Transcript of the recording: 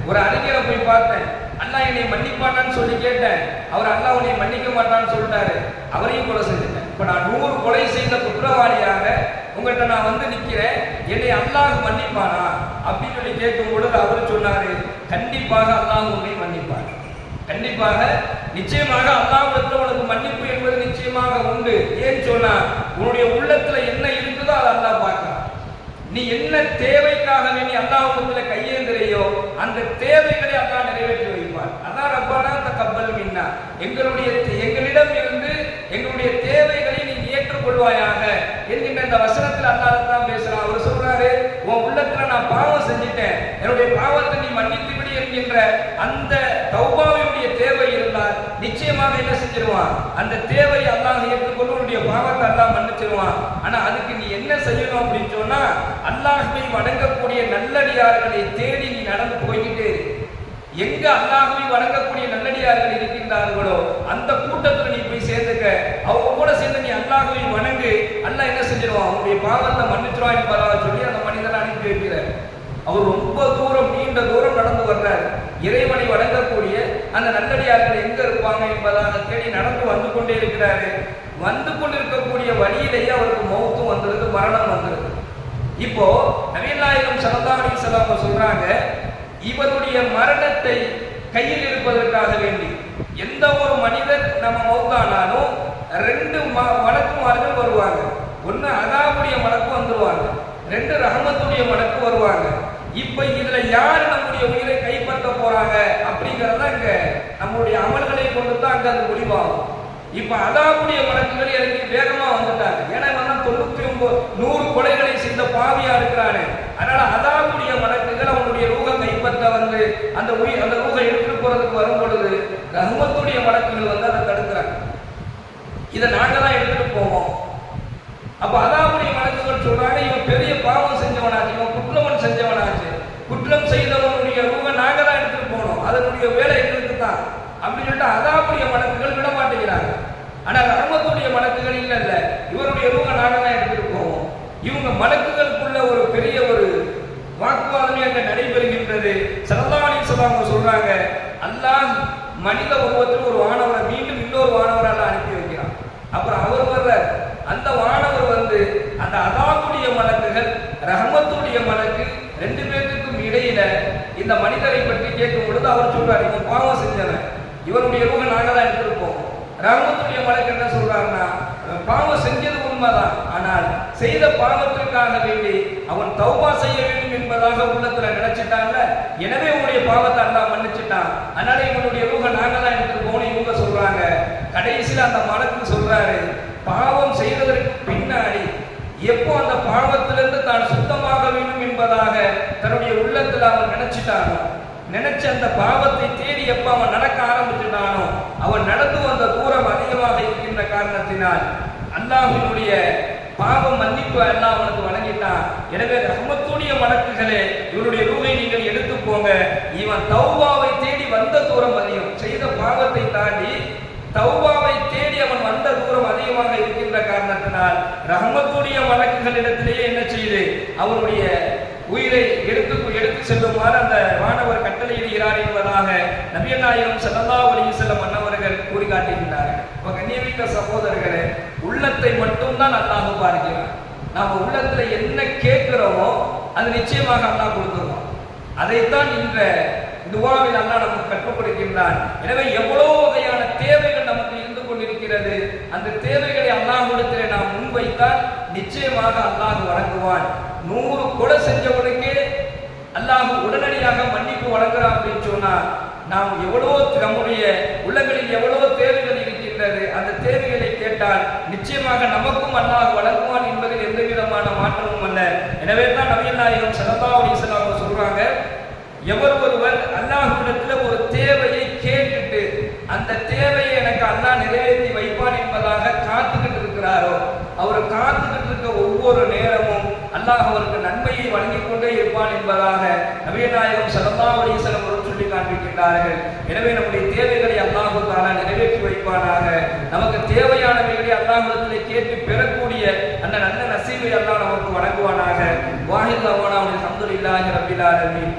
ஒரு அறிஞரை போய் பார்த்தேன், அல்லாஹ் என்னை மன்னிப்பானான்னு சொல்லி கேட்டேன். அவர் அல்லாஹ் உன்னை மன்னிக்க மாட்டான்னு சொல்லிட்டாரு. அவரையும் கொலை செஞ்சுட்டேன். இப்ப நான் 100 கொலை செய்த குற்றவாளியாக உங்கள்கிட்ட நான் வந்து நிற்கிறேன், என்னை அல்லாஹ் மன்னிப்பானா அப்படின்னு சொல்லி கேட்கும் பொழுது அவர் சொன்னாரு, கண்டிப்பாக அல்லாஹ் உன்னை மன்னிப்பார். கண்டிப்பாக நிச்சயமாக அல்லாஹ்விடத்தில் உனக்கு மன்னிப்பு என்பது நிச்சயமாக உண்டு. ஏன்னு சொன்னா உன்னுடைய உள்ளத்துல என்ன இருக்குதோ அதை அல்லாஹ் பார்க்கிறான். நீ என்ன தேவைக்காக வேண்டி அல்லாஹ்விடத்தில் கையேந்திரையோ அந்த தேவைகளை அல்லாஹ் நிறைவேற்றி வைப்பார். அதான் ரப்பானா தகப்பல் மின்னா, எங்களிடம் இருந்து எங்களுடைய தேவைகளை நீ ஏற்றுக்கொள்வாயாக என்கின்ற இந்த வசனத்தில் அல்லாஹ் தான் பேசுறான். அவர் சொல்றாரு, உன் உள்ளத்துல நான் பாவம் செஞ்சிட்டேன், என்னுடைய பாவத்தை நீ மன்னித்து விடு என்கின்ற அந்த தௌபாவினுடைய தேவை இருந்தால் நிச்சயமாக என்ன செஞ்சிருவான், அந்த தேவையை அல்லாஹ் ஏற்றுக்கொண்டு உன்னுடைய பாவத்தை அல்லாஹ் மன்னிச்சிருவான். ஆனா அதுக்கு நீ என்ன செய்யணும் அப்படின்னு சொன்னா, அல்லாஹ்வை வணங்கக்கூடிய நல்லடியார்களை தேடி நீ நடந்து போய்கிட்டே இரு. எங்க அல்லாஹ்வை வணங்கக்கூடிய நல்லடியார்கள் இருக்கின்றார்களோ அந்த கூட்டத்தில் நீ போய் சேர்ந்துக்க. அவங்க கூட சேர்ந்து நீ அல்லாஹ்வை வணங்கு, அல்லாஹ் என்ன செஞ்சிருவான், அவனுடைய பாவத்தை மன்னிச்சிருவான் என்பதாக சொல்லி அந்த மனிதனை அனுப்பி வைக்கிறார். அவர் ரொம்ப தூரம், நீண்ட தூரம் நடந்து வர்றார். இறைவனை வணங்கக்கூடிய அந்த நல்லடியார்கள் எங்க இருப்பாங்க என்பதாக தேடி நடந்து வந்து கொண்டே இருக்கிறாரு. வந்து கொண்டிருக்கக்கூடிய வழியிலேயே அவருக்கு மௌத்தும் வந்துருது, மரணம் வந்துருது. இப்போ நபிகள் நாயகம் ஸல்லல்லாஹு அலைஹி வஸல்லம் சொல்றாங்க, இவருடைய மரணத்தை கையில் இருப்பதற்காக வேண்டி எந்த ஒரு மனிதர் நம்ம மௌத்தானாலும் 2 மலக்குமார்கள் வருவாங்க. ஒன்னு அதாபுடைய மலக்கு வந்துருவாங்க, 2 ரஹமத்துடைய மலக்கு வருவாங்க. இப்ப இதுல யாரு நம்முடைய உயிரை கைப்பற்ற போறாங்க அப்படிங்கறத இங்க நம்மளுடைய அமல்களை கொண்டு தான் அங்க அது முடிவாகும். இப்ப அதாபுடைய மலக்குகள் இறங்கி வேகமா வந்துட்டாங்க. ஏன்னா 100 கொலைகளை செய்த பாவியா இருக்கிறானே, அதனால அதாபுடைய மலக்குகள் அவனுடைய ரூஹ கைப்பற்ற வந்து அந்த ரூஹ எடுத்துட்டு போறதுக்கு வரும் பொழுது ரஹமத்துடைய மலக்குகள் வந்து அதை தடுக்கிறாங்க. இதை நாங்க தான் எடுத்துட்டு போவோம். அப்ப அதாபுடைய மலக்குகள் சொல்றாங்க, இவன் பெரிய பாவம் செஞ்சவனாச்சு, இவன் குற்றம் செஞ்சவனாச்சு, குற்றம் செய்தவனுடைய ரூஹ நாங்க தான் எடுத்துட்டு போனோம், அதனுடைய வேலை எங்களுக்கு தான் அப்படின்னு சொல்லிட்டு அதாபுடைய மலக்குகள் விட மாட்டேங்கிறாங்க. ஆனா ரஹமத்துடைய மலக்குகள் இல்ல, இவருடைய ரூஹ நாங்க தான் எடுத்துட்டு போவோம். இவங்க மலக்குகளுக்குள்ள ஒரு பெரிய ஒரு வாக்குவாதமே அங்க நடைபெறுகின்றது. ஸல்லல்லாஹு அலைஹி வஸல்லம் சொல்றாங்க, அல்லாஹ் மனித உருவத்தில் ஒரு வானவரை மீண்டும் இன்னொரு வானவரால் அனுப்பி வைக்கிறான். அப்புறம் அவர் வர்றார். அந்த வானவர் வந்து அந்த அதாபுடைய மலக்குகள் ரஹமத்துடைய மலக்கு 2 பேருக்கும் இடையில இந்த மனிதரை பற்றி கேட்கும் பொழுது அவர் சொல்றாரு, இவன் பாவம் செஞ்சவன், இவருடைய ரூஹ நாங்க தான் எடுத்திருப்போம். ரஹமத்துடைய மலக்கு என்ன சொல்றாருன்னா, பாவம் செஞ்சது உண்மைதான், ஆனால் செய்த பாவத்திற்காக வேண்டி அவன் தௌபா செய்ய வேண்டும் என்பதாக உள்ளத்துல நினைச்சிட்டான்ல, எனவே உன்னுடைய பாவத்தை அல்லாஹ் மன்னிச்சிட்டான், அதனால இவனுடைய ரூஹ நாங்க தான் எடுத்திருப்போம்னு இவங்க சொல்றாங்க. கடைசியில் அந்த மலக்கு சொல்றாரு, பாவம் செய்வதற்கு பின்னாடி எப்போ அந்த பாவத்திலிருந்து தான் சுத்தமாக வேண்டும் என்பதாக தன்னுடைய உள்ளத்துல அவன் நினைச்சிட்டானோ, நினைச்ச அந்த பாவத்தை தேடி எப்ப அவன் நடக்க ஆரம்பிச்சுட்டானோ, அவன் நடந்து வந்த தூரம் அதிகமாக இருக்கின்ற காரணத்தினால் அல்லாஹ்வினுடைய பாவம் மன்னிப்பு அல்லாஹ் அவனுக்கு வழங்கிட்டான். எனவே ரஹமத்துடைய மலக்குகளே, இவருடைய ரூஹை நீங்கள் எடுத்து போங்க. இவன் தௌபாவை தேடி வந்த தூரம் அதிகம், செய்த பாவத்தை தாண்டி தௌபாவை தேடி அவன் வந்த தூரம் அதிகமாக இருக்கின்ற காரணத்தினால் ரஹமத்துடைய மலக்குகளிடத்திலேயே என்ன செய்து அவனுடைய உயிரை எடுத்து செல்லுமாறு அந்த வானவர் கட்டளையிடுகிறார் என்பதாக நபிகள் நாயகம் ஸல்லல்லாஹு அலைஹி வஸல்லம் அன்னவர்கள் கூறி காட்டுகின்றார்கள். கண்ணியமிக்க சகோதரர்களே, உள்ளத்தை மட்டும்தான் அல்லாஹ் பார்க்கிறான். நாம உள்ளத்துல என்ன கேட்கிறோமோ அது நிச்சயமாக அல்லாஹ் கொடுத்துருவோம். அதைத்தான் இந்த துஆவில் அல்லாஹ் நமக்கு கற்றுக் கொடுக்கின்றான். எனவே எவ்வளவு வகையான தேவைகள் நமக்கு இருந்து கொண்டிருக்கிறது, அந்த தேவைகளை அல்லாஹ்விடத்திலே நாம் முன்வைத்தால் நிச்சயமாக அல்லாஹ் வழங்குவான். 100 கொலை செஞ்சவனுக்கே அல்லாஹ் உடனடியாக மன்னிப்பு வழங்குறான் அப்படின்னு சொன்னா, நாம் எவ்வளவோ நம்முடைய உள்ளங்களில் எவ்வளவோ தேவைகள் இருக்கின்றது, அந்த தேவைகளை கேட்டால் நிச்சயமாக நமக்கும் அல்லாஹ் வழங்குவான் என்பதில் எந்த விதமான மாற்றமும் அல்ல. எனவே தான் நபிகள் நாயகம் ஸல்லல்லாஹு அலைஹி வஸல்லம் சொல்றாங்க, எவர் ஒருவர் அல்லாஹ்விடத்தில் ஒரு தேவையை கேட்டுட்டு அந்த தேவையை எனக்கு அல்லாஹ் நிறைவேற்றி வைப்பான் என்பதாக காத்துக்கிட்டு இருக்கிறாரோ, அவர் காத்துக்கிட்டு இருக்க ஒவ்வொரு நேரமும் அல்லாஹ் அவருக்கு நன்மையை வழங்கிக் கொண்டே இருப்பான் என்பதாக நபிகள் நாயகம் ஸல்லல்லாஹு அலைஹி வஸல்லம் அவர்கள் சொல்லி காண்பிக்கின்றார்கள். எனவே நம்முடைய தேவைகளை அல்லாஹ் தஆலா நிறைவேற்றி வைப்பானாக. நமக்கு தேவையானவைகளை அல்லாஹ்விடத்திலே கேட்டு பெறக்கூடிய அந்த நல்ல நசீபை அல்லாஹ் நமக்கு வழங்குவானாக. வாஹித் அல்ஹம்துலில்லாஹி ரப்பில் ஆலமீன்.